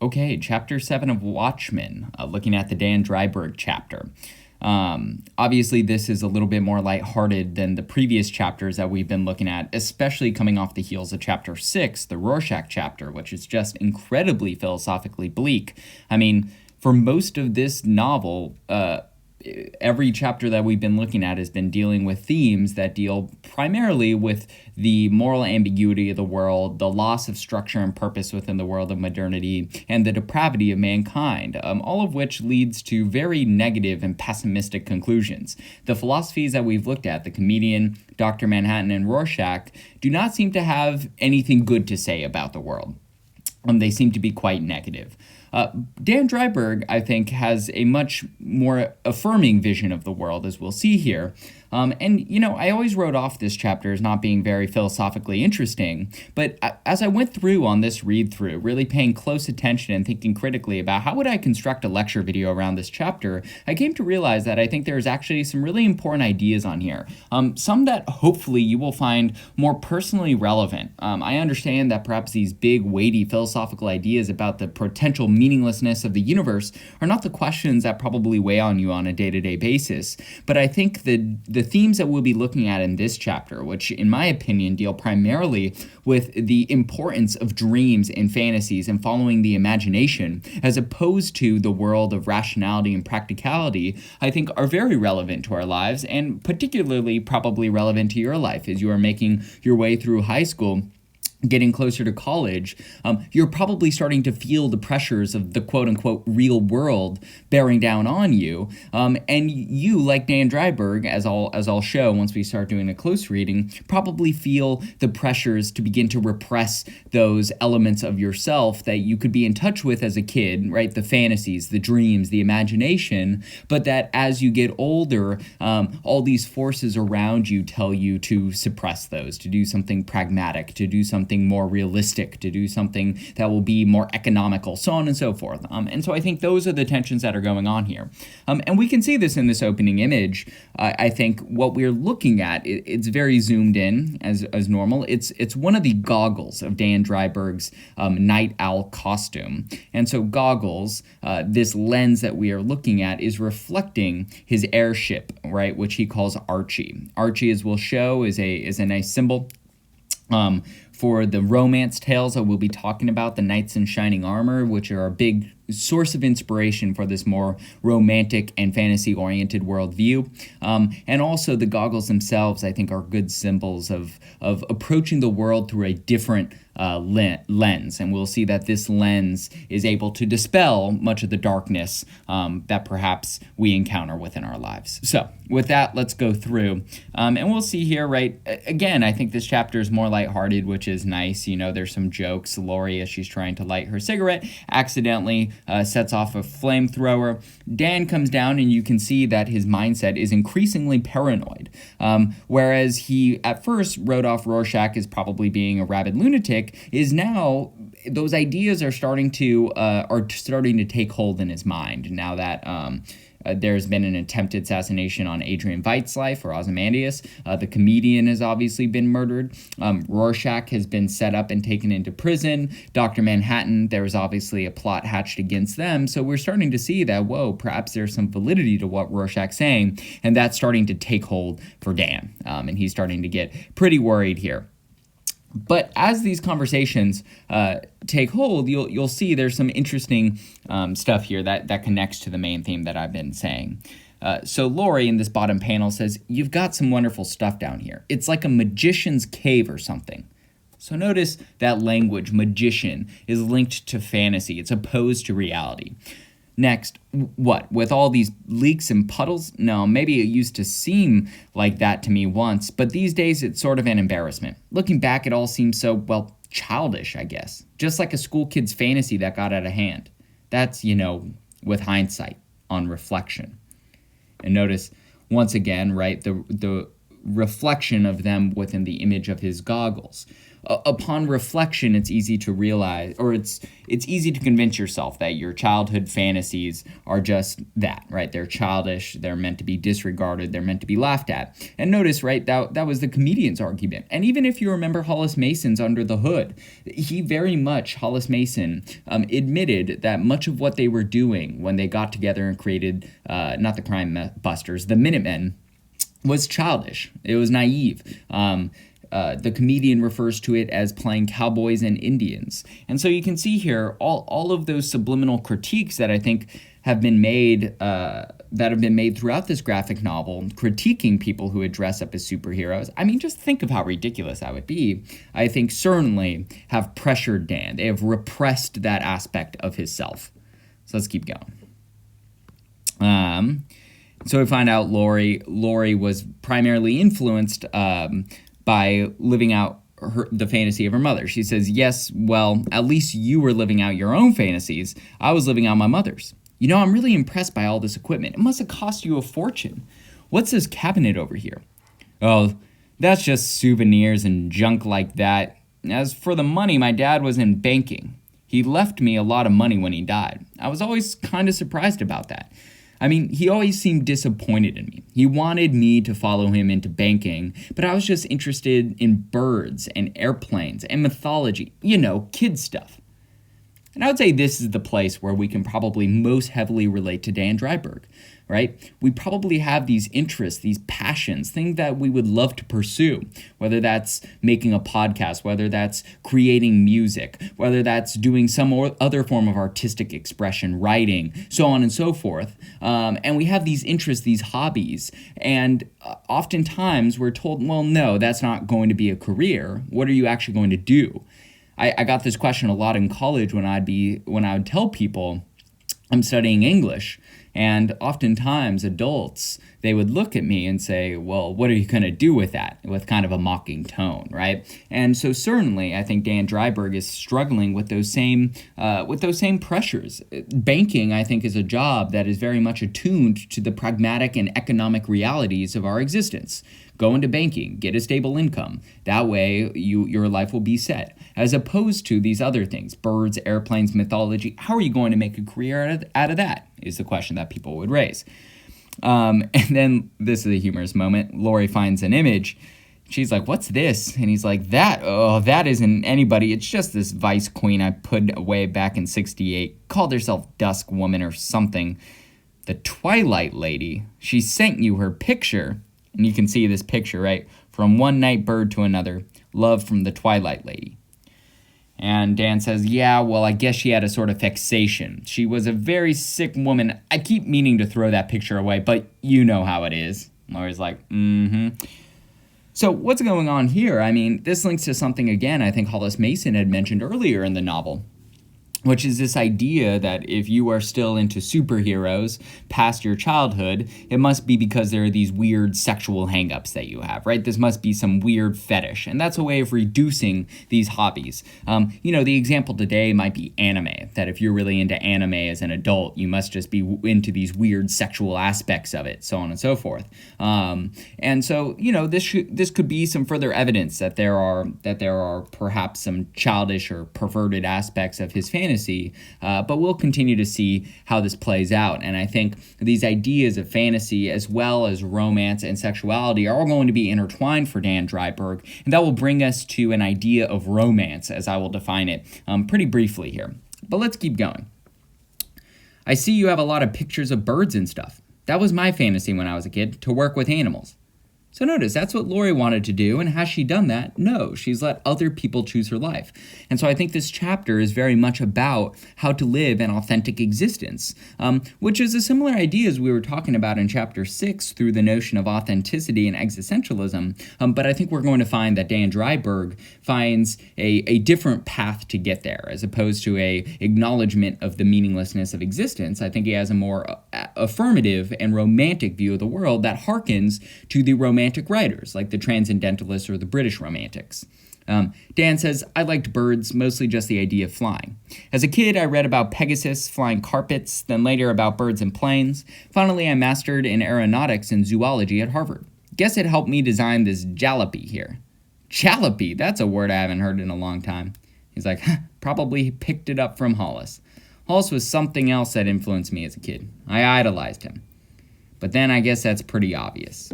Okay, chapter 7 of Watchmen, looking at the Dan Dreiberg chapter. Obviously, this is a little bit more lighthearted than the previous chapters that we've been looking at, especially coming off the heels of chapter 6, the Rorschach chapter, which is just incredibly philosophically bleak. I mean, for most of this novel, every chapter that we've been looking at has been dealing with themes that deal primarily with the moral ambiguity of the world, the loss of structure and purpose within the world of modernity, and the depravity of mankind, all of which leads to very negative and pessimistic conclusions. The philosophies that we've looked at, the comedian, Dr. Manhattan, and Rorschach, do not seem to have anything good to say about the world. They seem to be quite negative. Dan Dreiberg, I think, has a much more affirming vision of the world, as we'll see here. I always wrote off this chapter as not being very philosophically interesting, but as I went through on this read-through, really paying close attention and thinking critically about how would I construct a lecture video around this chapter, I came to realize that I think there's actually some really important ideas on here, some that hopefully you will find more personally relevant. I understand that perhaps these big, weighty philosophical ideas about the potential meaninglessness of the universe are not the questions that probably weigh on you on a day-to-day basis, but I think the themes that we'll be looking at in this chapter, which in my opinion deal primarily with the importance of dreams and fantasies and following the imagination, as opposed to the world of rationality and practicality, I think are very relevant to our lives, and particularly probably relevant to your life as you are making your way through high school. Getting closer to college, you're probably starting to feel the pressures of the quote-unquote real world bearing down on you. And you, like Dan Dreiberg, as I'll show once we start doing a close reading, probably feel the pressures to begin to repress those elements of yourself that you could be in touch with as a kid, right? The fantasies, the dreams, the imagination, but that as you get older, all these forces around you tell you to suppress those, to do something pragmatic, to do something more realistic, to do something that will be more economical, so on and so forth. And so I think those are the tensions that are going on here. And we can see this in this opening image. I think what we're looking at, it's very zoomed in as normal. It's one of the goggles of Dan Dreiberg's night owl costume. And so goggles, this lens that we are looking at, is reflecting his airship, right, which he calls Archie. Archie, as we'll show, is a nice symbol. For the romance tales that we'll be talking about, the knights in shining armor, which are a big source of inspiration for this more romantic and fantasy-oriented worldview. And also the goggles themselves, I think, are good symbols of approaching the world through a different lens. And we'll see that this lens is able to dispel much of the darkness that perhaps we encounter within our lives. So with that, let's go through. And we'll see here, right, again, I think this chapter is more lighthearted, which is nice. You know, there's some jokes. Lori, as she's trying to light her cigarette, accidentally sets off a flamethrower. Dan comes down, and you can see that his mindset is increasingly paranoid. Whereas he at first wrote off Rorschach as probably being a rabid lunatic, is now those ideas are starting to take hold in his mind now that there's been an attempted assassination on Adrian Veidt's life, or Ozymandias. The comedian has obviously been murdered. Rorschach has been set up and taken into prison. Dr. Manhattan, there was obviously a plot hatched against them. So we're starting to see that, whoa, perhaps there's some validity to what Rorschach's saying, and that's starting to take hold for Dan. And he's starting to get pretty worried here. But as these conversations take hold, you'll see there's some interesting stuff here that connects to the main theme that I've been saying. So Lori in this bottom panel says, "You've got some wonderful stuff down here. It's like a magician's cave or something." So notice that language, magician, is linked to fantasy. It's opposed to reality. Next, what? With all these leaks and puddles? No, maybe it used to seem like that to me once, but these days it's sort of an embarrassment. Looking back, it all seems so, well, childish, I guess. Just like a school kid's fantasy that got out of hand. That's, with hindsight, on reflection. And notice, once again, right, the reflection of them within the image of his goggles. upon reflection, it's easy to realize, or it's easy to convince yourself that your childhood fantasies are just that, right? They're childish, they're meant to be disregarded, they're meant to be laughed at. And notice, right, that was the comedian's argument. And even if you remember Hollis Mason's Under the Hood, Hollis Mason, admitted that much of what they were doing when they got together and created, not the Crime Busters, the Minutemen, was childish. It was naive. The comedian refers to it as playing cowboys and Indians. And so you can see here all of those subliminal critiques that I think have been made throughout this graphic novel, critiquing people who would dress up as superheroes. I mean, just think of how ridiculous that would be. I think certainly have pressured Dan. They have repressed that aspect of his self. So let's keep going. So we find out Lori was primarily influenced by living out the fantasy of her mother. She says, yes, well, at least you were living out your own fantasies. I was living out my mother's. You know, I'm really impressed by all this equipment. It must have cost you a fortune. What's this cabinet over here? Oh, that's just souvenirs and junk like that. As for the money, my dad was in banking. He left me a lot of money when he died. I was always kind of surprised about that. I mean, he always seemed disappointed in me. He wanted me to follow him into banking, but I was just interested in birds and airplanes and mythology, kid stuff. And I would say this is the place where we can probably most heavily relate to Dan Dreiberg, right? We probably have these interests, these passions, things that we would love to pursue, whether that's making a podcast, whether that's creating music, whether that's doing some other form of artistic expression, writing, so on and so forth. And we have these interests, these hobbies, and oftentimes we're told, well, no, that's not going to be a career. What are you actually going to do? I got this question a lot in college when I would tell people I'm studying English, and oftentimes adults, they would look at me and say, well, what are you going to do with that? With kind of a mocking tone, right? And so certainly I think Dan Dreiberg is struggling with those same pressures. Banking, I think, is a job that is very much attuned to the pragmatic and economic realities of our existence. Go into banking, get a stable income. That way, your life will be set. As opposed to these other things, birds, airplanes, mythology. How are you going to make a career out of that? Is the question that people would raise. And then, this is a humorous moment. Lori finds an image. She's like, what's this? And he's like, that isn't anybody. It's just this vice queen I put away back in 1968. Called herself Dusk Woman or something. The Twilight Lady. She sent you her picture. And you can see this picture, right? From one night bird to another. Love from the Twilight Lady. And Dan says, yeah, well, I guess she had a sort of fixation. She was a very sick woman. I keep meaning to throw that picture away, but you know how it is. Laura's like, So what's going on here? I mean, this links to something, again, I think Hollis Mason had mentioned earlier in the novel, which is this idea that if you are still into superheroes past your childhood, it must be because there are these weird sexual hangups that you have, right? This must be some weird fetish. And that's a way of reducing these hobbies. The example today might be anime, that if you're really into anime as an adult, you must just be into these weird sexual aspects of it, so on and so forth. And so, this could be some further evidence that there are perhaps some childish or perverted aspects of his fantasy. But we'll continue to see how this plays out. And I think these ideas of fantasy as well as romance and sexuality are all going to be intertwined for Dan Dreiberg, and that will bring us to an idea of romance, as I will define it pretty briefly here. But let's keep going. I see you have a lot of pictures of birds and stuff. That was my fantasy when I was a kid, to work with animals. So notice, that's what Lori wanted to do, and has she done that? No, she's let other people choose her life. And so I think this chapter is very much about how to live an authentic existence, which is a similar idea as we were talking about in chapter 6 through the notion of authenticity and existentialism, but I think we're going to find that Dan Dreiberg finds a different path to get there, as opposed to a acknowledgement of the meaninglessness of existence. I think he has a more affirmative and romantic view of the world that harkens to the romantic writers, like the Transcendentalists or the British Romantics. Dan says, I liked birds, mostly just the idea of flying. As a kid, I read about Pegasus flying carpets, then later about birds and planes. Finally, I mastered in aeronautics and zoology at Harvard. Guess it helped me design this jalopy here. Jalopy, that's a word I haven't heard in a long time. He's like, probably picked it up from Hollis. Hollis was something else that influenced me as a kid. I idolized him. But then I guess that's pretty obvious.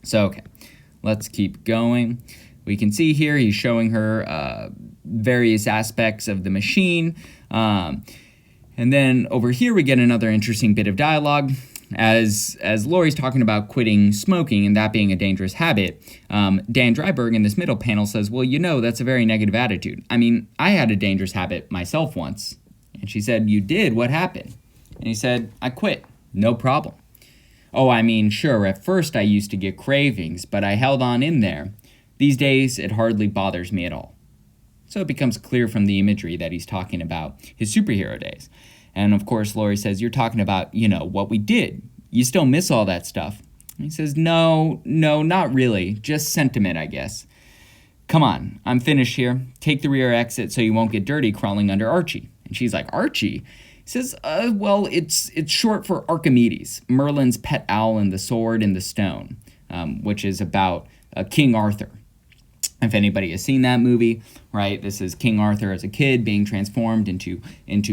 So, okay, let's keep going. We can see here he's showing her various aspects of the machine. And then over here we get another interesting bit of dialogue. As Laurie's talking about quitting smoking and that being a dangerous habit, Dan Dreiberg in this middle panel says, well, that's a very negative attitude. I mean, I had a dangerous habit myself once. And she said, you did? What happened? And he said, I quit. No problem. Oh, I mean, sure, at first I used to get cravings, but I held on in there. These days, it hardly bothers me at all. So it becomes clear from the imagery that he's talking about his superhero days. And of course, Laurie says, you're talking about, what we did. You still miss all that stuff. And he says, no, not really. Just sentiment, I guess. Come on, I'm finished here. Take the rear exit so you won't get dirty crawling under Archie. And she's like, Archie? He says, well, it's short for Archimedes, Merlin's pet owl and the sword and the stone, which is about King Arthur. If anybody has seen that movie, right, this is King Arthur as a kid being transformed into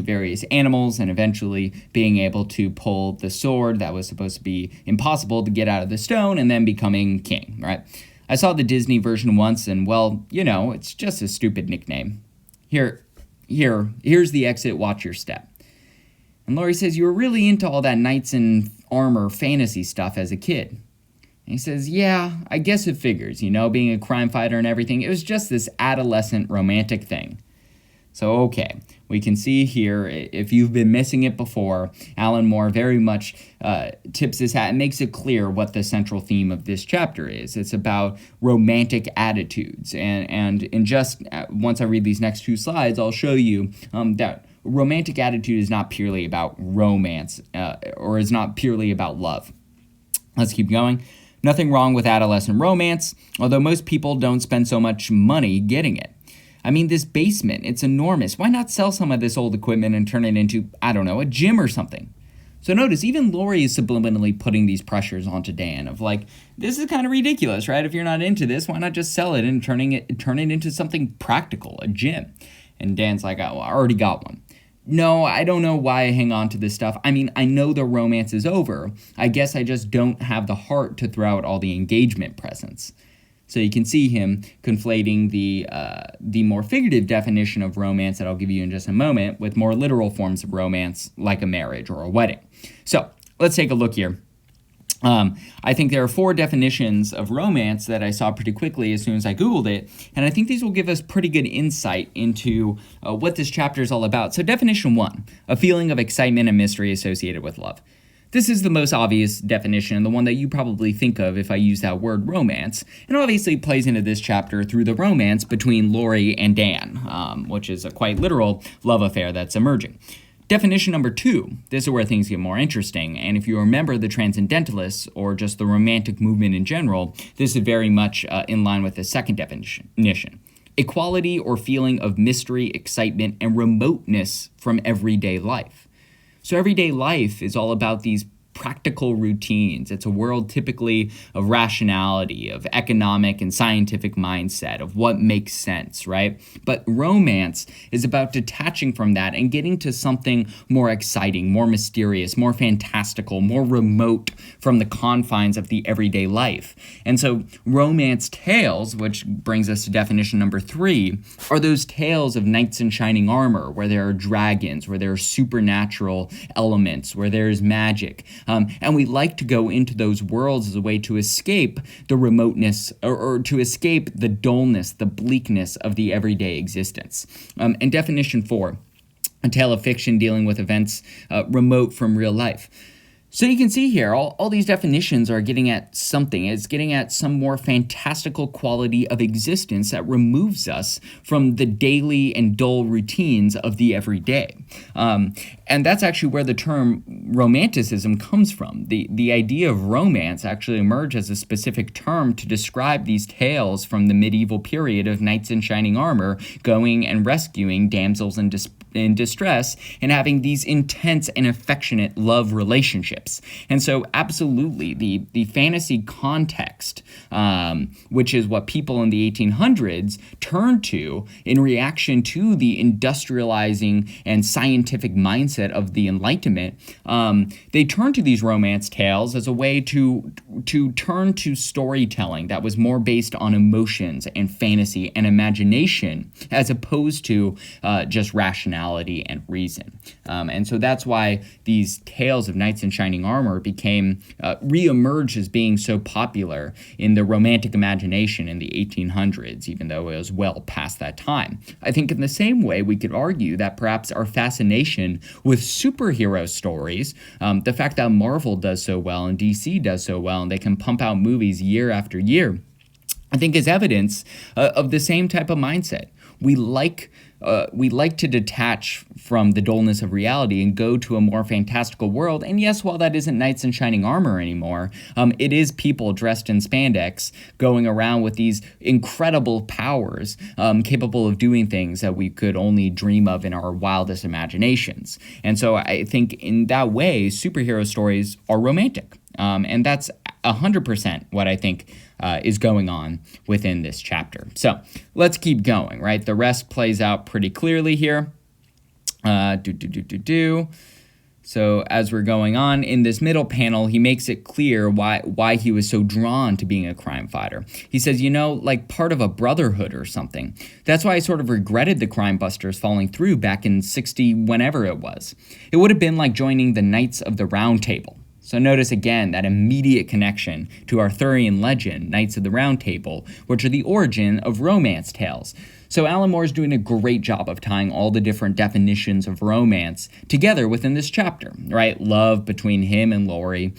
various animals and eventually being able to pull the sword that was supposed to be impossible to get out of the stone and then becoming king, right? I saw the Disney version once and, well, it's just a stupid nickname. Here's the exit, watch your step. And Laurie says, you were really into all that knights in armor fantasy stuff as a kid. And he says, yeah, I guess it figures, being a crime fighter and everything. It was just this adolescent romantic thing. So, okay, we can see here, if you've been missing it before, Alan Moore very much tips his hat and makes it clear what the central theme of this chapter is. It's about romantic attitudes. And in just, once I read these next two slides, I'll show you that romantic attitude is not purely about romance or is not purely about love. Let's keep going. Nothing wrong with adolescent romance, although most people don't spend so much money getting it. I mean, this basement, it's enormous. Why not sell some of this old equipment and turn it into, a gym or something? So notice, even Laurie is subliminally putting these pressures onto Dan of like, this is kind of ridiculous, right? If you're not into this, why not just sell it and turn it into something practical, a gym? And Dan's like, oh, I already got one. No, I don't know why I hang on to this stuff. I mean, I know the romance is over. I guess I just don't have the heart to throw out all the engagement presents. So you can see him conflating the more figurative definition of romance that I'll give you in just a moment with more literal forms of romance like a marriage or a wedding. So let's take a look here. I think there are 4 definitions of romance that I saw pretty quickly as soon as I Googled it, and I think these will give us pretty good insight into what this chapter is all about. So definition 1, a feeling of excitement and mystery associated with love. This is the most obvious definition, and the one that you probably think of if I use that word romance, and obviously plays into this chapter through the romance between Laurie and Dan, which is a quite literal love affair that's emerging. Definition number 2, this is where things get more interesting, and if you remember the Transcendentalists, or just the Romantic movement in general, this is very much in line with the second definition. Equality or feeling of mystery, excitement, and remoteness from everyday life. So everyday life is all about these practical routines. It's a world typically of rationality, of economic and scientific mindset, of what makes sense, right? But romance is about detaching from that and getting to something more exciting, more mysterious, more fantastical, more remote from the confines of the everyday life. And so romance tales, which brings us to definition number 3, are those tales of knights in shining armor, where there are dragons, where there are supernatural elements, where there is magic. And we like to go into those worlds as a way to escape the remoteness or to escape the dullness, the bleakness of the everyday existence. And definition 4, a tale of fiction dealing with events remote from real life. So you can see here, all these definitions are getting at something. It's getting at some more fantastical quality of existence that removes us from the daily and dull routines of the everyday. And that's actually where the term romanticism comes from. The idea of romance actually emerged as a specific term to describe these tales from the medieval period of knights in shining armor going and rescuing damsels in distress and having these intense and affectionate love relationships. relationships. And so absolutely the fantasy context, which is what people in the 1800s turned to in reaction to the industrializing and scientific mindset of the Enlightenment, they turned to these romance tales as a way to turn to storytelling that was more based on emotions and fantasy and imagination as opposed to just rationality and reason. And so that's why these tales of knights in shining armor became reemerged as being so popular in the romantic imagination in the 1800s, even though it was well past that time. I think in the same way we could argue that perhaps our fascination with superhero stories, the fact that Marvel does so well and DC does so well and they can pump out movies year after year, I think is evidence of the same type of mindset. We like to detach from the dullness of reality and go to a more fantastical world. And yes, while that isn't knights in shining armor anymore, it is people dressed in spandex going around with these incredible powers, capable of doing things that we could only dream of in our wildest imaginations. And so I think in that way, superhero stories are romantic. And that's 100% what I think is going on within this chapter. So let's keep going, right? The rest plays out pretty clearly here. So as we're going on, in this middle panel, he makes it clear why he was so drawn to being a crime fighter. He says, like part of a brotherhood or something. That's why I sort of regretted the crime busters falling through back in 60, whenever it was. It would have been like joining the Knights of the Round Table. So notice again that immediate connection to Arthurian legend, Knights of the Round Table, which are the origin of romance tales. So Alan Moore's doing a great job of tying all the different definitions of romance together within this chapter, right? Love between him and Laurie,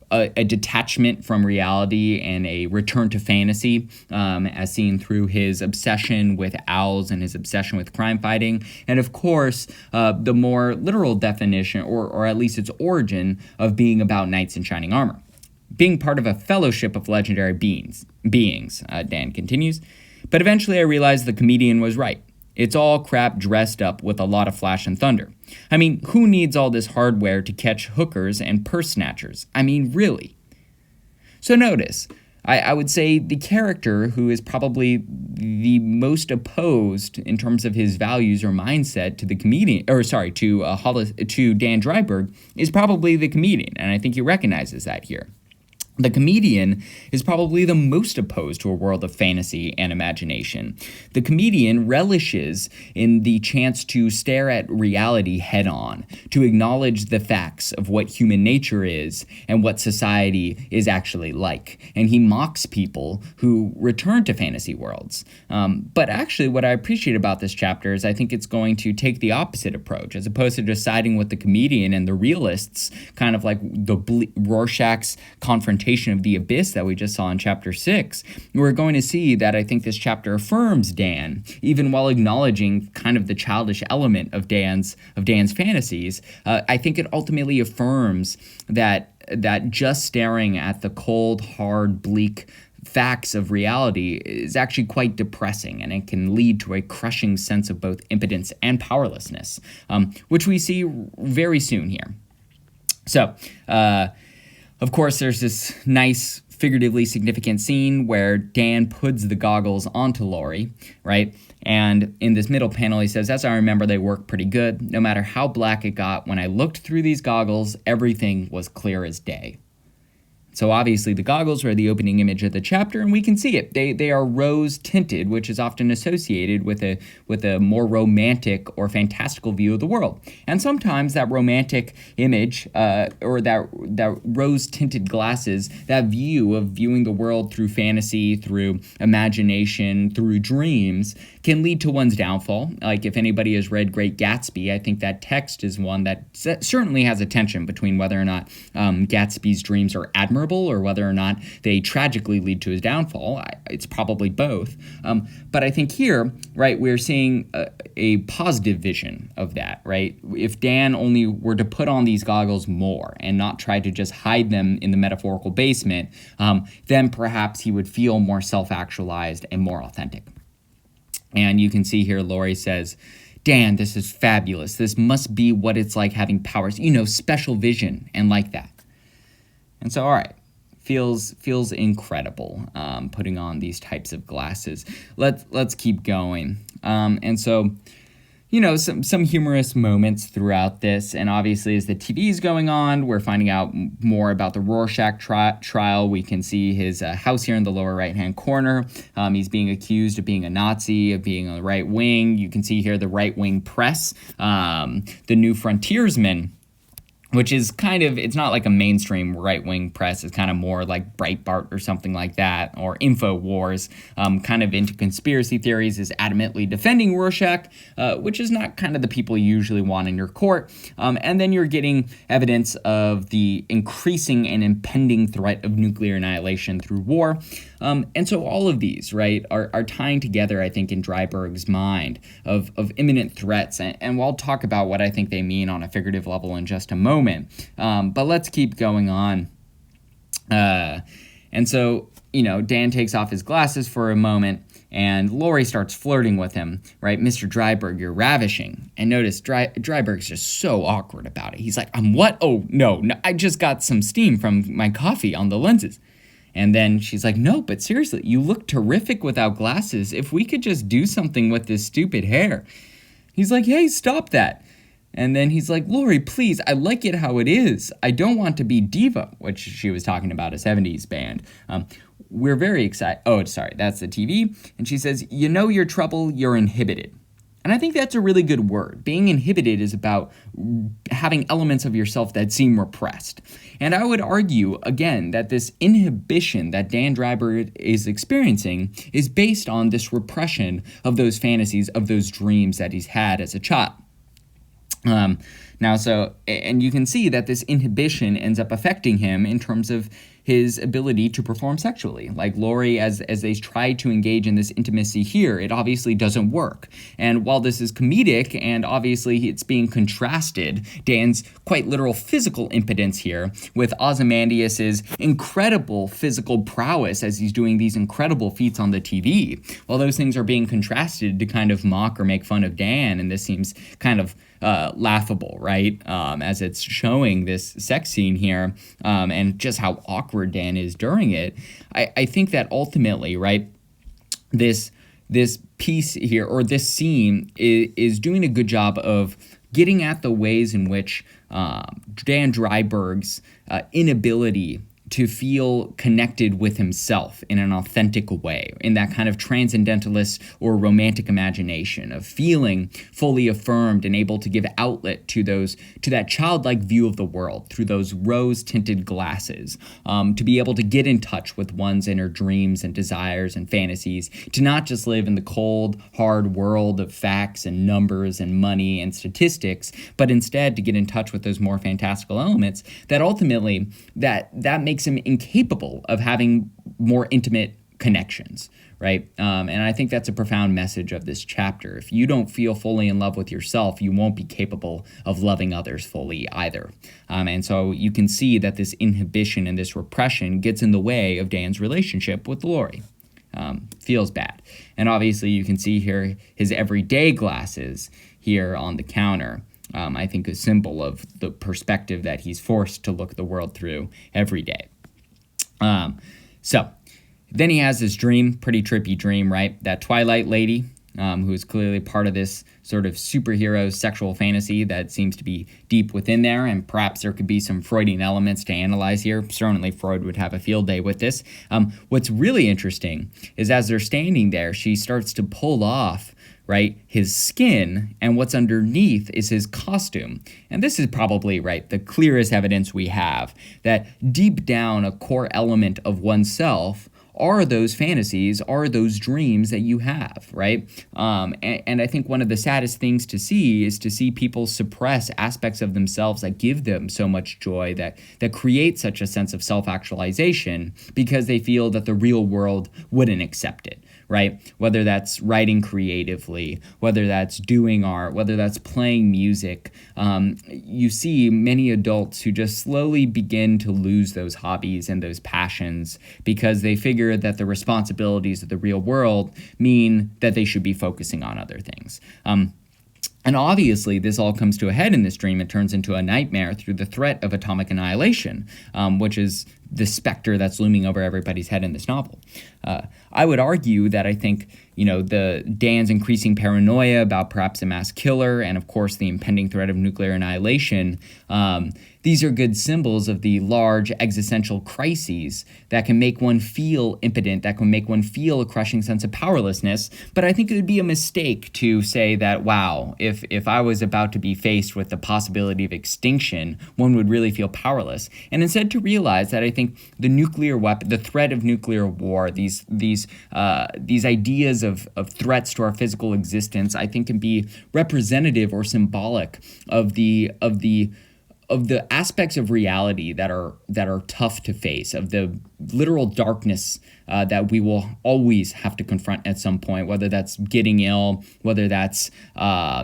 a detachment from reality and a return to fantasy, as seen through his obsession with owls and his obsession with crime fighting. And of course, the more literal definition, or at least its origin, of being about knights in shining armor. Being part of a fellowship of legendary beings, Dan continues. But eventually I realized the comedian was right. It's all crap dressed up with a lot of flash and thunder. I mean, who needs all this hardware to catch hookers and purse snatchers? I mean, really? So notice, I would say the character who is probably the most opposed in terms of his values or mindset to the comedian, to Dan Dreiberg, is probably the comedian, and I think he recognizes that here. The comedian is probably the most opposed to a world of fantasy and imagination. The comedian relishes in the chance to stare at reality head-on, to acknowledge the facts of what human nature is and what society is actually like. And he mocks people who return to fantasy worlds. But actually, what I appreciate about this chapter is I think it's going to take the opposite approach, as opposed to just siding with the comedian and the realists, kind of like the Rorschach's confrontation of the abyss that we just saw in chapter 6, we're going to see that I think this chapter affirms Dan, even while acknowledging kind of the childish element of Dan's fantasies. I think it ultimately affirms that just staring at the cold, hard, bleak facts of reality is actually quite depressing, and it can lead to a crushing sense of both impotence and powerlessness, which we see very soon here. So, of course, there's this nice, figuratively significant scene where Dan puts the goggles onto Laurie, right? And in this middle panel, he says, as I remember, they work pretty good. No matter how black it got, when I looked through these goggles, everything was clear as day. So obviously the goggles are the opening image of the chapter, and we can see it. They are rose tinted, which is often associated with a more romantic or fantastical view of the world. And sometimes that romantic image, or that rose tinted glasses, that view of viewing the world through fantasy, through imagination, through dreams, can lead to one's downfall. Like if anybody has read Great Gatsby, I think that text is one that certainly has a tension between whether or not Gatsby's dreams are admirable or whether or not they tragically lead to his downfall. It's probably both. But I think here, right, we're seeing a positive vision of that, right? If Dan only were to put on these goggles more and not try to just hide them in the metaphorical basement, then perhaps he would feel more self-actualized and more authentic. And you can see here Laurie says, Dan, this is fabulous. This must be what it's like having powers, special vision and like that. And so, all right, feels incredible putting on these types of glasses. Let's keep going. And so, some humorous moments throughout this. And obviously, as the TV is going on, we're finding out more about the Rorschach trial. We can see his house here in the lower right-hand corner. He's being accused of being a Nazi, of being on the right wing. You can see here the right-wing press, the New Frontiersman, which is it's not like a mainstream right-wing press. It's kind of more like Breitbart or something like that, or InfoWars, kind of into conspiracy theories, is adamantly defending Rorschach, which is not kind of the people you usually want in your court. And then you're getting evidence of the increasing and impending threat of nuclear annihilation through war. And so all of these, right, are tying together, I think, in Dreiberg's mind of imminent threats. And we'll talk about what I think they mean on a figurative level in just a moment. But let's keep going on. And so, Dan takes off his glasses for a moment, and Laurie starts flirting with him, right? Mr. Dreiberg, you're ravishing. And notice Dreiberg's just so awkward about it. He's like, I'm what? Oh, no, I just got some steam from my coffee on the lenses. And then she's like, no, but seriously, you look terrific without glasses. If we could just do something with this stupid hair. He's like, hey, stop that. And then he's like, Laurie, please, I like it how it is. I don't want to be diva, which she was talking about, a 70s band. We're very excited. Oh, sorry, that's the TV. And she says, you know your trouble, you're inhibited. And I think that's a really good word. Being inhibited is about having elements of yourself that seem repressed. And I would argue, again, that this inhibition that Dan Dreiberg is experiencing is based on this repression of those fantasies, of those dreams that he's had as a child. And you can see that this inhibition ends up affecting him in terms of his ability to perform sexually. Like Laurie, as they try to engage in this intimacy here, it obviously doesn't work. And while this is comedic, and obviously it's being contrasted, Dan's quite literal physical impotence here with Ozymandias's incredible physical prowess as he's doing these incredible feats on the TV. While those things are being contrasted to kind of mock or make fun of Dan, and this seems kind of laughable, right? As it's showing this sex scene here, and just how awkward Dan is during it. I think that ultimately, right, this piece here, or this scene, is doing a good job of getting at the ways in which Dan Dreiberg's inability to feel connected with himself in an authentic way, in that kind of transcendentalist or romantic imagination of feeling fully affirmed and able to give outlet to that childlike view of the world through those rose-tinted glasses, to be able to get in touch with one's inner dreams and desires and fantasies, to not just live in the cold, hard world of facts and numbers and money and statistics, but instead to get in touch with those more fantastical elements that ultimately that makes him incapable of having more intimate connections, right? And I think that's a profound message of this chapter. If you don't feel fully in love with yourself, you won't be capable of loving others fully either. And so you can see that this inhibition and this repression gets in the way of Dan's relationship with Laurie. Feels bad. And obviously you can see here his everyday glasses here on the counter. I think a symbol of the perspective that he's forced to look the world through every day. So then he has this dream, pretty trippy dream, right? That Twilight lady, who is clearly part of this sort of superhero sexual fantasy that seems to be deep within there, and perhaps there could be some Freudian elements to analyze here. Certainly Freud would have a field day with this. What's really interesting is as they're standing there, she starts to pull off, right, his skin, and what's underneath is his costume. And this is probably, right, the clearest evidence we have that deep down a core element of oneself are those fantasies, are those dreams that you have, right? And I think one of the saddest things to see is to see people suppress aspects of themselves that give them so much joy, that create such a sense of self-actualization, because they feel that the real world wouldn't accept it, right? Whether that's writing creatively, whether that's doing art, whether that's playing music. You see many adults who just slowly begin to lose those hobbies and those passions because they figure that the responsibilities of the real world mean that they should be focusing on other things. And obviously, this all comes to a head in this dream. It turns into a nightmare through the threat of atomic annihilation, which is the specter that's looming over everybody's head in this novel. I would argue that I think, the Dan's increasing paranoia about perhaps a mass killer and, of course, the impending threat of nuclear annihilation, these are good symbols of the large existential crises that can make one feel impotent, that can make one feel a crushing sense of powerlessness. But I think it would be a mistake to say that, wow, if I was about to be faced with the possibility of extinction, one would really feel powerless. And instead to realize that I think the nuclear weapon, the threat of nuclear war, these ideas of threats to our physical existence, I think can be representative or symbolic of the aspects of reality that are tough to face, of the literal darkness that we will always have to confront at some point, whether that's getting ill, whether that's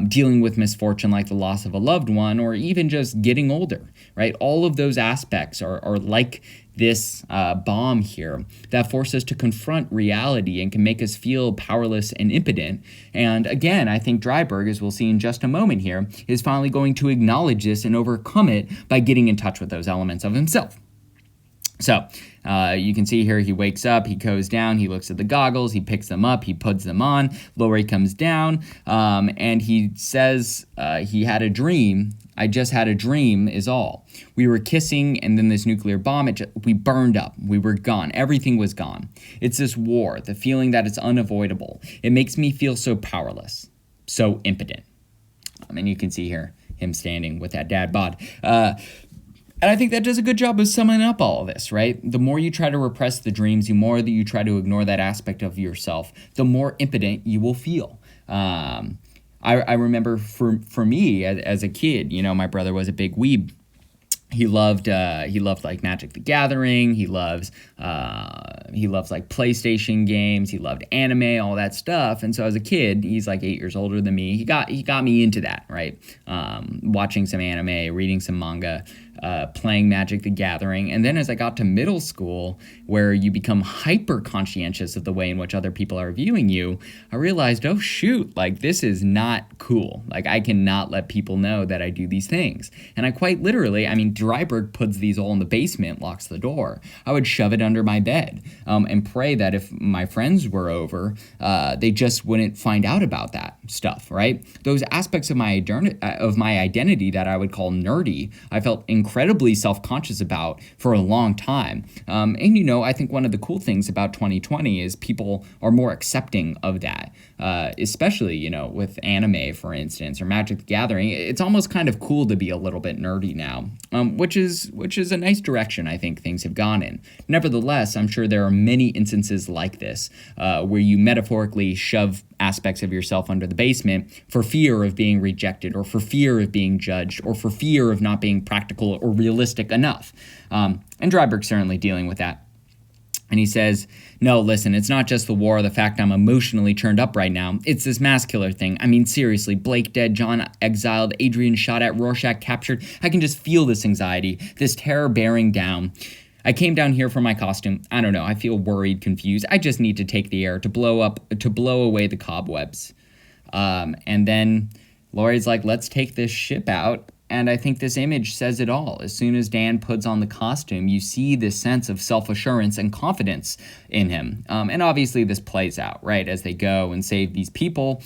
dealing with misfortune like the loss of a loved one, or even just getting older, right? All of those aspects are like this bomb here that force us to confront reality and can make us feel powerless and impotent. And again, I think Dreiberg, as we'll see in just a moment here, is finally going to acknowledge this and overcome it by getting in touch with those elements of himself. So you can see here he wakes up, he goes down, he looks at the goggles, he picks them up, he puts them on. Laurie comes down and he says he had a dream. I just had a dream is all. We were kissing and then this nuclear bomb, we burned up. We were gone. Everything was gone. It's this war, the feeling that it's unavoidable. It makes me feel so powerless, so impotent. And you can see here him standing with that dad bod. And I think that does a good job of summing up all of this, right? The more you try to repress the dreams, the more that you try to ignore that aspect of yourself, the more impotent you will feel. I remember for me as a kid, my brother was a big weeb. He loved like Magic the Gathering. He loves like PlayStation games. He loved anime, all that stuff. And so as a kid, he's like 8 years older than me. He got me into that, right? Watching some anime, reading some manga, playing Magic the Gathering. And then as I got to middle school, where you become hyper conscientious of the way in which other people are viewing you, I realized, oh shoot, like this is not cool. Like I cannot let people know that I do these things. And I quite literally, Dreiberg puts these all in the basement, locks the door. I would shove it under my bed and pray that if my friends were over, they just wouldn't find out about that stuff, right? Those aspects of my identity that I would call nerdy, I felt incredibly self-conscious about for a long time. And I think one of the cool things about 2020 is people are more accepting of that, especially, with anime, for instance, or Magic the Gathering. It's almost kind of cool to be a little bit nerdy now. Which is a nice direction I think things have gone in. Nevertheless, I'm sure there are many instances like this where you metaphorically shove aspects of yourself under the basement for fear of being rejected, or for fear of being judged, or for fear of not being practical or realistic enough. And Dreiberg's certainly dealing with that. And he says, no, listen, it's not just the war or the fact I'm emotionally churned up right now. It's this mass killer thing. Seriously, Blake dead, John exiled, Adrian shot at, Rorschach captured. I can just feel this anxiety, this terror bearing down. I came down here for my costume. I don't know. I feel worried, confused. I just need to take the air to blow away the cobwebs. And then Laurie's like, let's take this ship out. And I think this image says it all. As soon as Dan puts on the costume, you see this sense of self-assurance and confidence in him. And obviously this plays out, right, as they go and save these people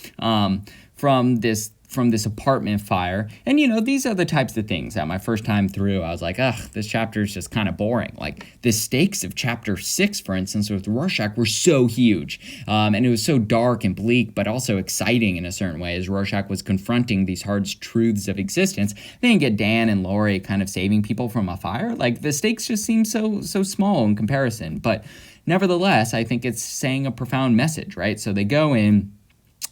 from this apartment fire. And, these are the types of things that my first time through, I was like, this chapter is just kind of boring. Like the stakes of chapter 6, for instance, with Rorschach were so huge. And it was so dark and bleak, but also exciting in a certain way as Rorschach was confronting these hard truths of existence. Then you get Dan and Laurie kind of saving people from a fire. Like the stakes just seem so small in comparison. But nevertheless, I think it's saying a profound message, right? So they go in,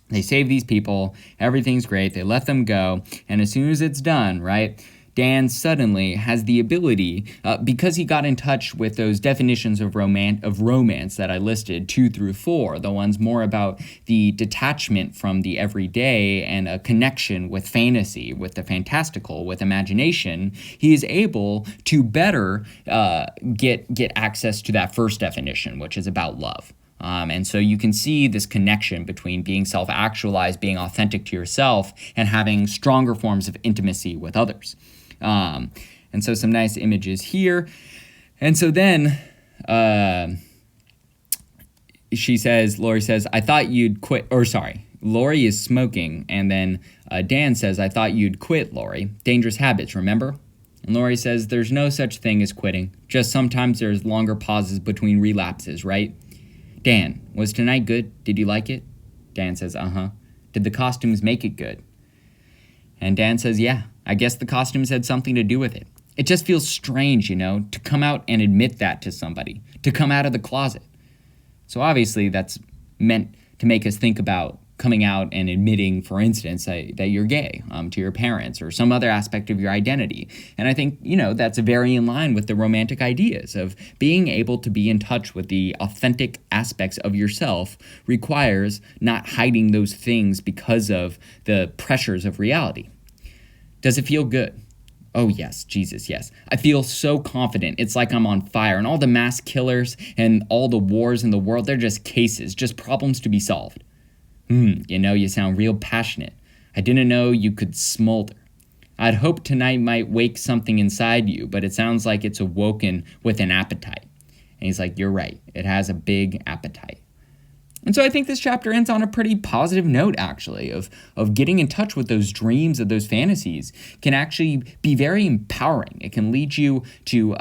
they save these people, everything's great, they let them go, and as soon as it's done, right, Dan suddenly has the ability, because he got in touch with those definitions of romance that I listed, 2 through 4, the ones more about the detachment from the everyday and a connection with fantasy, with the fantastical, with imagination, he is able to better get access to that first definition, which is about love. And so you can see this connection between being self-actualized, being authentic to yourself, and having stronger forms of intimacy with others. And so some nice images here. And so then Lori says, I thought you'd quit, Lori is smoking, and then Dan says, I thought you'd quit, Lori. Dangerous habits, remember? And Lori says, there's no such thing as quitting. Just sometimes there's longer pauses between relapses, right? Dan, was tonight good? Did you like it? Dan says, uh-huh. Did the costumes make it good? And Dan says, yeah, I guess the costumes had something to do with it. It just feels strange, to come out and admit that to somebody, to come out of the closet. So obviously that's meant to make us think about coming out and admitting, for instance, that you're gay to your parents or some other aspect of your identity. And I think, that's very in line with the romantic ideas of being able to be in touch with the authentic aspects of yourself requires not hiding those things because of the pressures of reality. Does it feel good? Oh, yes, Jesus, yes. I feel so confident. It's like I'm on fire, and all the mass killers and all the wars in the world, they're just cases, just problems to be solved. You sound real passionate. I didn't know you could smolder. I'd hoped tonight might wake something inside you, but it sounds like it's awoken with an appetite. And he's like, you're right. It has a big appetite. And so I think this chapter ends on a pretty positive note, actually, of getting in touch with those dreams, of those fantasies, can actually be very empowering. It can lead you to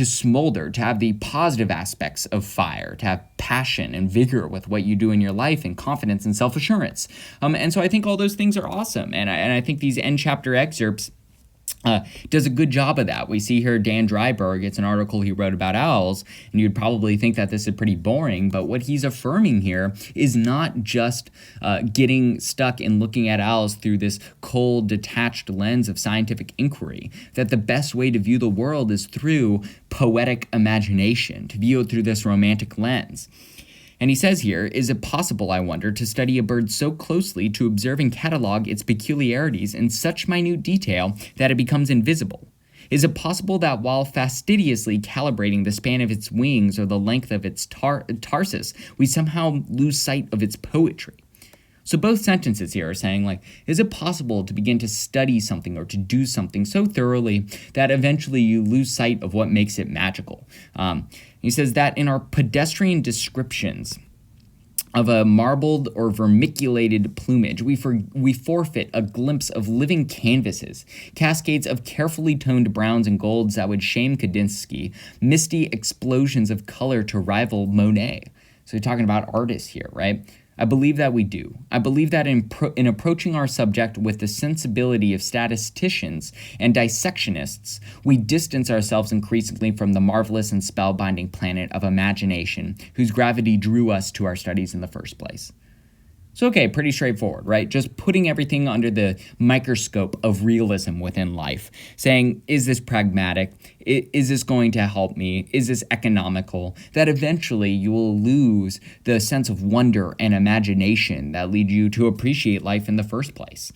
smolder, to have the positive aspects of fire, to have passion and vigor with what you do in your life, and confidence and self-assurance. And so I think all those things are awesome. And I think these end chapter excerpts does a good job of that. We see here Dan Dreiberg, it's an article he wrote about owls, and you'd probably think that this is pretty boring, but what he's affirming here is not just getting stuck in looking at owls through this cold, detached lens of scientific inquiry, that the best way to view the world is through poetic imagination, to view it through this romantic lens. And he says here, is it possible, I wonder, to study a bird so closely to observe and catalog its peculiarities in such minute detail that it becomes invisible? Is it possible that while fastidiously calibrating the span of its wings or the length of its tarsus, we somehow lose sight of its poetry? So both sentences here are saying, is it possible to begin to study something or to do something so thoroughly that eventually you lose sight of what makes it magical? He says that in our pedestrian descriptions of a marbled or vermiculated plumage, we forfeit a glimpse of living canvases, cascades of carefully toned browns and golds that would shame Kandinsky, misty explosions of color to rival Monet. So you're talking about artists here, right? I believe that we do. I believe that in approaching our subject with the sensibility of statisticians and dissectionists, we distance ourselves increasingly from the marvelous and spellbinding planet of imagination whose gravity drew us to our studies in the first place. So, okay, pretty straightforward, right? Just putting everything under the microscope of realism within life, saying, is this pragmatic? Is this going to help me? Is this economical? That eventually you will lose the sense of wonder and imagination that lead you to appreciate life in the first place.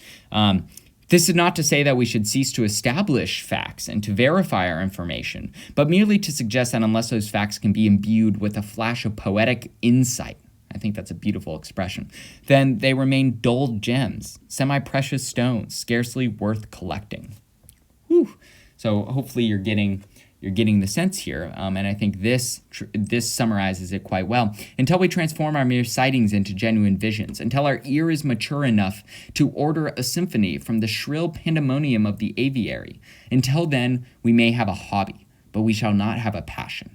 This is not to say that we should cease to establish facts and to verify our information, but merely to suggest that unless those facts can be imbued with a flash of poetic insight, I think that's a beautiful expression, then they remain dull gems, semi-precious stones, scarcely worth collecting. Whew. So hopefully you're getting the sense here, and I think this summarizes it quite well. Until we transform our mere sightings into genuine visions, until our ear is mature enough to order a symphony from the shrill pandemonium of the aviary, until then we may have a hobby, but we shall not have a passion.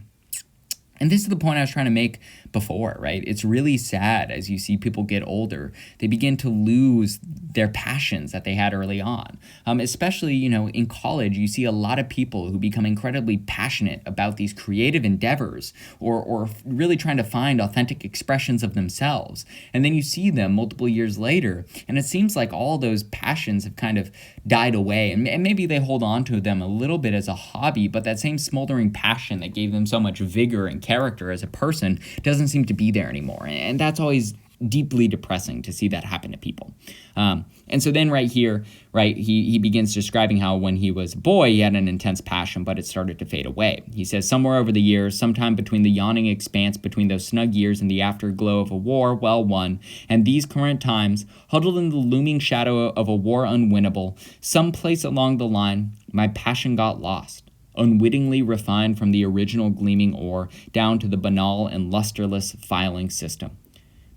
And this is the point I was trying to make before, right? It's really sad as you see people get older, they begin to lose their passions that they had early on. Especially, in college, you see a lot of people who become incredibly passionate about these creative endeavors or really trying to find authentic expressions of themselves. And then you see them multiple years later, and it seems like all those passions have kind of died away. And maybe they hold on to them a little bit as a hobby, but that same smoldering passion that gave them so much vigor and character as a person doesn't seem to be there anymore. And that's always deeply depressing to see that happen to people. And so then right here, right, he begins describing how when he was a boy, he had an intense passion, but it started to fade away. He says, somewhere over the years, sometime between the yawning expanse between those snug years and the afterglow of a war well won, and these current times, huddled in the looming shadow of a war unwinnable, someplace along the line, my passion got lost, unwittingly refined from the original gleaming ore down to the banal and lusterless filing system.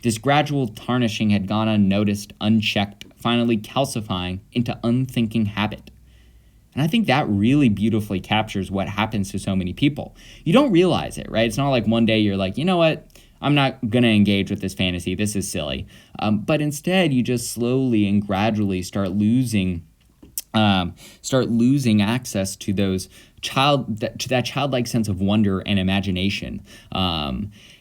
This gradual tarnishing had gone unnoticed, unchecked, finally calcifying into unthinking habit. And I think that really beautifully captures what happens to so many people. You don't realize it, right? It's not like one day you're like, you know what? I'm not going to engage with this fantasy. This is silly. But instead, you just slowly and gradually start losing access to those that childlike sense of wonder and imagination.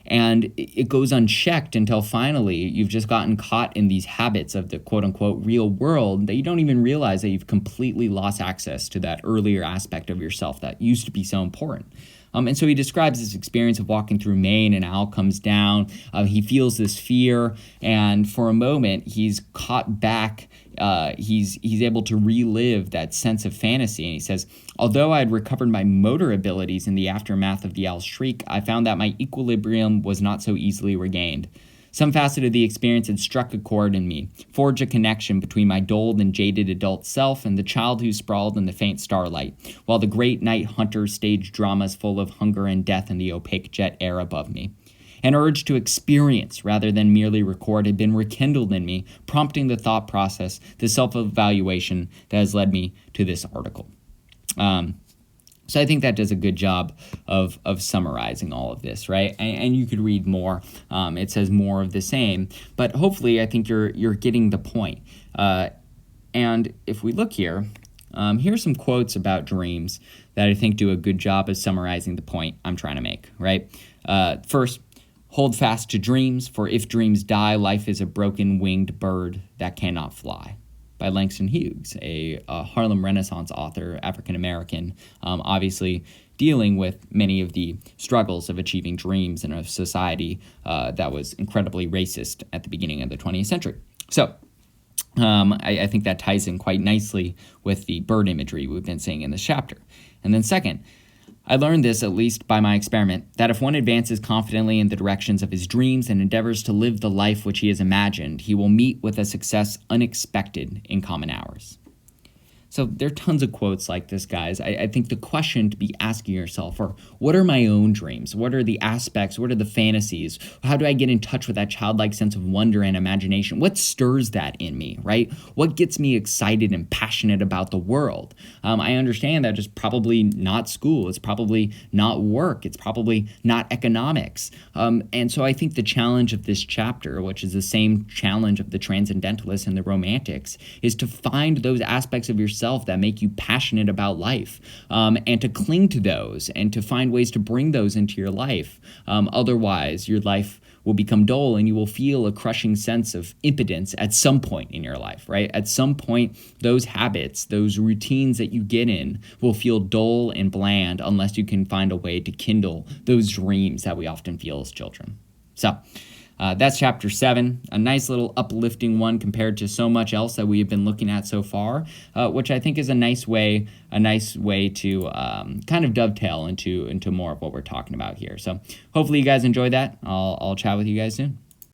And it goes unchecked until finally you've just gotten caught in these habits of the quote-unquote real world that you don't even realize that you've completely lost access to that earlier aspect of yourself that used to be so important. And so he describes this experience of walking through Maine, and Al comes down. He feels this fear, and for a moment, he's caught back. He's able to relive that sense of fantasy. And he says, although I had recovered my motor abilities in the aftermath of the Al's shriek, I found that my equilibrium was not so easily regained. Some facet of the experience had struck a chord in me, forged a connection between my dulled and jaded adult self and the child who sprawled in the faint starlight, while the great night hunter staged dramas full of hunger and death in the opaque jet air above me. An urge to experience rather than merely record had been rekindled in me, prompting the thought process, the self-evaluation that has led me to this article. So I think that does a good job of summarizing all of this, right? And you could read more. It says more of the same, but hopefully I think you're getting the point. And if we look here, here's some quotes about dreams that I think do a good job of summarizing the point I'm trying to make, right? First, hold fast to dreams, for if dreams die, life is a broken winged bird that cannot fly. By Langston Hughes, a Harlem Renaissance author, African-American, obviously dealing with many of the struggles of achieving dreams in a society that was incredibly racist at the beginning of the 20th century. So I think that ties in quite nicely with the bird imagery we've been seeing in this chapter. And then second, I learned this, at least by my experiment, that if one advances confidently in the directions of his dreams and endeavors to live the life which he has imagined, he will meet with a success unexpected in common hours. So there are tons of quotes like this, guys. I think the question to be asking yourself are, what are my own dreams? What are the aspects? What are the fantasies? How do I get in touch with that childlike sense of wonder and imagination? What stirs that in me, right? What gets me excited and passionate about the world? I understand that it's probably not school. It's probably not work. It's probably not economics. And so I think the challenge of this chapter, which is the same challenge of the Transcendentalists and the Romantics, is to find those aspects of yourself that make you passionate about life, and to cling to those and to find ways to bring those into your life. Otherwise, your life will become dull and you will feel a crushing sense of impotence at some point in your life, right? At some point, those habits, those routines that you get in will feel dull and bland unless you can find a way to kindle those dreams that we often feel as children. So, that's chapter 7, a nice little uplifting one compared to so much else that we have been looking at so far, which I think is a nice way to kind of dovetail into more of what we're talking about here. So hopefully you guys enjoy that. I'll chat with you guys soon.